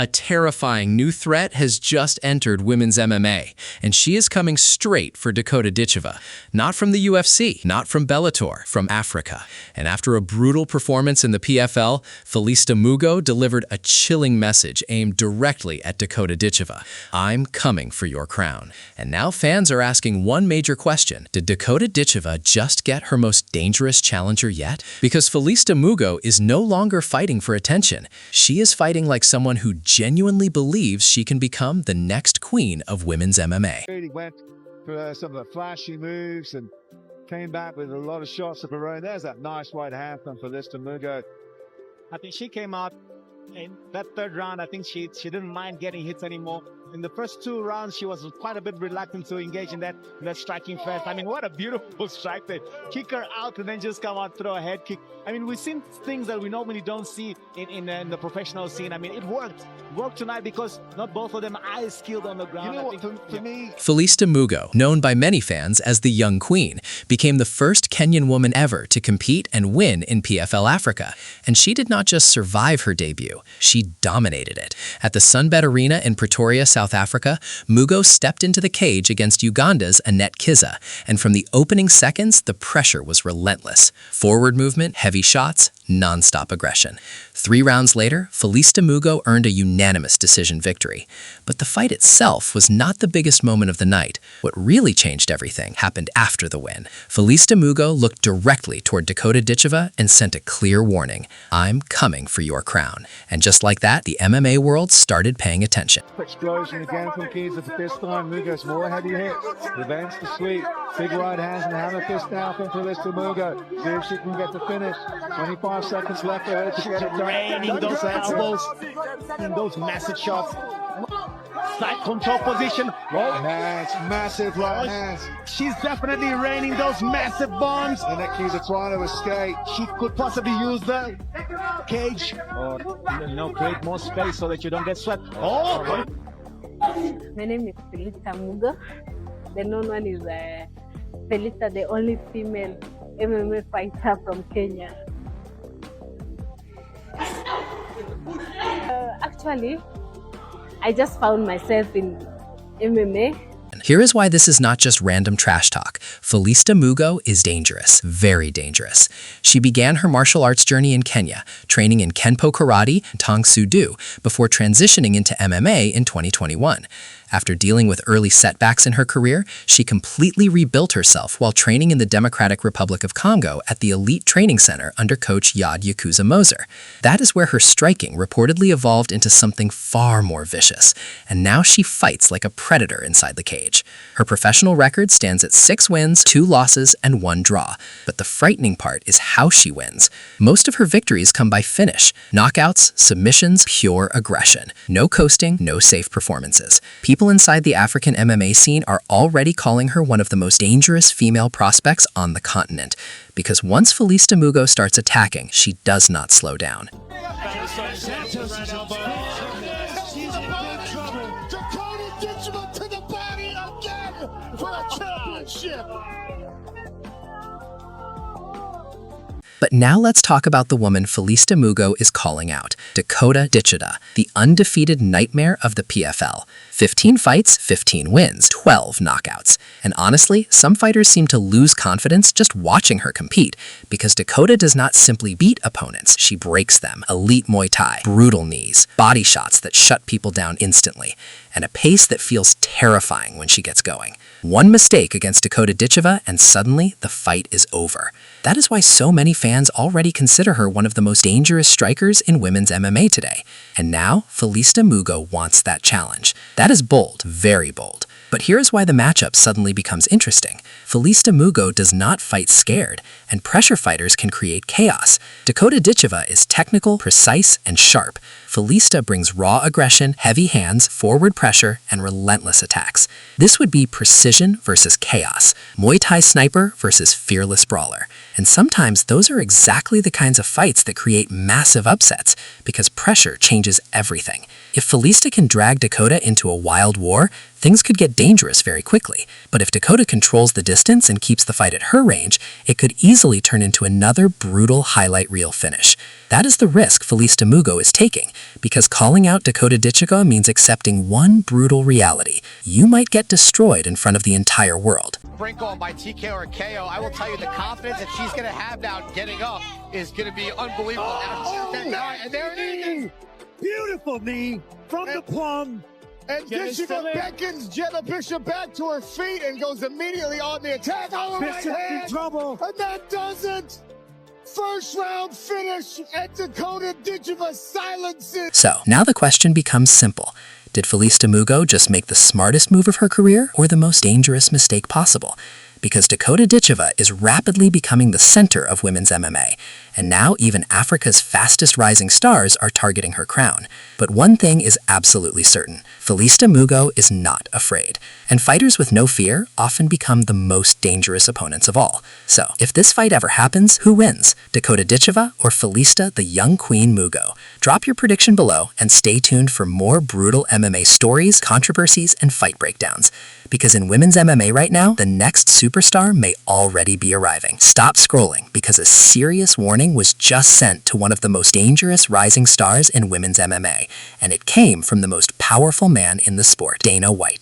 A terrifying new threat has just entered women's MMA, and she is coming straight for Dakota Ditcheva. Not from the UFC, not from Bellator, from Africa. And after a brutal performance in the PFL, Felista Mugo delivered a chilling message aimed directly at Dakota Ditcheva. I'm coming for your crown. And now fans are asking one major question. Did Dakota Ditcheva just get her most dangerous challenger yet? Because Felista Mugo is no longer fighting for attention. She is fighting like someone who genuinely believes she can become the next queen of women's MMA. Really went for some of the flashy moves and came back with a lot of shots of her own. There's that nice right hand from Felista Mugo. I think she came out in that third round. I think she didn't mind getting hits anymore. In the first two rounds, she was quite a bit reluctant to engage in that striking fest. I mean, what a beautiful strike there. Kick her out and then just come out, throw a head kick. I mean, we've seen things that we normally don't see in the professional scene. I mean, it worked. Worked tonight because not both of them are as skilled on the ground. You know what, for me... Felista Mugo, known by many fans as the Young Queen, became the first Kenyan woman ever to compete and win in PFL Africa. And she did not just survive her debut, she dominated it. At the Sunbet Arena in Pretoria, South Africa, Mugo stepped into the cage against Uganda's Annette Kiza, and from the opening seconds, the pressure was relentless. Forward movement, heavy shots, non-stop aggression. 3 rounds later, Felista Mugo earned a unanimous decision victory. But the fight itself was not the biggest moment of the night. What really changed everything happened after the win. Felista Mugo looked directly toward Dakota Ditcheva and sent a clear warning. I'm coming for your crown. And just like that, the MMA world started paying attention. Explosion again from Kiza, but this time Mugo's more heavy hits. Revenge to sweep. Big right hands and hammer fist now from Felista Mugo. See if she can get the finish. 25 seconds left for her to get it done. Raining those elbows in those massive shots. Side control position. Right hands, massive right hands. She's definitely raining those massive bombs. And that Kiza trying to escape. She could possibly use the cage or create more space so that you don't get swept. Oh! My name is Felista Mugo. The known one is Felista, the only female MMA fighter from Kenya. Actually, I just found myself in MMA. Here is why this is not just random trash talk. Felista Mugo is dangerous, very dangerous. She began her martial arts journey in Kenya, training in Kenpo Karate and Tang Soo Do, before transitioning into MMA in 2021. After dealing with early setbacks in her career, she completely rebuilt herself while training in the Democratic Republic of Congo at the Elite Training Center under coach Yad Yakuza Moser. That is where her striking reportedly evolved into something far more vicious, and now she fights like a predator inside the cage. Her professional record stands at 6 wins, 2 losses, and 1 draw. But the frightening part is how she wins. Most of her victories come by finish, knockouts, submissions, pure aggression. No coasting, no safe performances. People inside the African MMA scene are already calling her one of the most dangerous female prospects on the continent. Because once Felista Mugo starts attacking, she does not slow down. She's in big trouble. Dakota Ditcheva to the body again for a championship. But now let's talk about the woman Felista Mugo is calling out, Dakota Ditcheva, the undefeated nightmare of the PFL. 15 fights, 15 wins, 12 knockouts. And honestly, some fighters seem to lose confidence just watching her compete, because Dakota does not simply beat opponents, she breaks them. Elite Muay Thai, brutal knees, body shots that shut people down instantly, and a pace that feels terrifying when she gets going. One mistake against Dakota Ditcheva and suddenly the fight is over. That is why so many fans already consider her one of the most dangerous strikers in women's MMA today. And now, Felista Mugo wants that challenge. That is bold, very bold. But here's why the matchup suddenly becomes interesting. Felista Mugo does not fight scared, and pressure fighters can create chaos. Dakota Ditcheva is technical, precise, and sharp. Felista brings raw aggression, heavy hands, forward pressure, and relentless attacks. This would be precision versus chaos, Muay Thai sniper versus fearless brawler. And sometimes those are exactly the kinds of fights that create massive upsets, because pressure changes everything. If Felista can drag Dakota into a wild war, things could get dangerous very quickly. But if Dakota controls the distance and keeps the fight at her range, it could easily turn into another brutal highlight reel finish. That is the risk Felista Mugo is taking, because calling out Dakota Ditcheva means accepting one brutal reality. You might get destroyed in front of the entire world. Sprinkle by TK or KO, I will tell you the confidence that she's going to have now getting up is going to be unbelievable. And there it is. Beautiful knee from the plum. And Ditcheva beckons Jenna Bishop back to her feet and goes immediately on the attack. Oh, Bishop in trouble. And that does it. First round finish, and Dakota Ditcheva silences. So, now the question becomes simple. Did Felista Mugo just make the smartest move of her career or the most dangerous mistake possible? Because Dakota Ditcheva is rapidly becoming the center of women's MMA, and now even Africa's fastest rising stars are targeting her crown. But one thing is absolutely certain. Felista Mugo is not afraid, and fighters with no fear often become the most dangerous opponents of all. So, if this fight ever happens, who wins? Dakota Ditcheva or Felista the young Queen Mugo? Drop your prediction below and stay tuned for more brutal MMA stories, controversies, and fight breakdowns. Because in women's MMA right now, the next superstar may already be arriving. Stop scrolling because a serious warning was just sent to one of the most dangerous rising stars in women's MMA, and it came from the most powerful man in the sport, Dana White.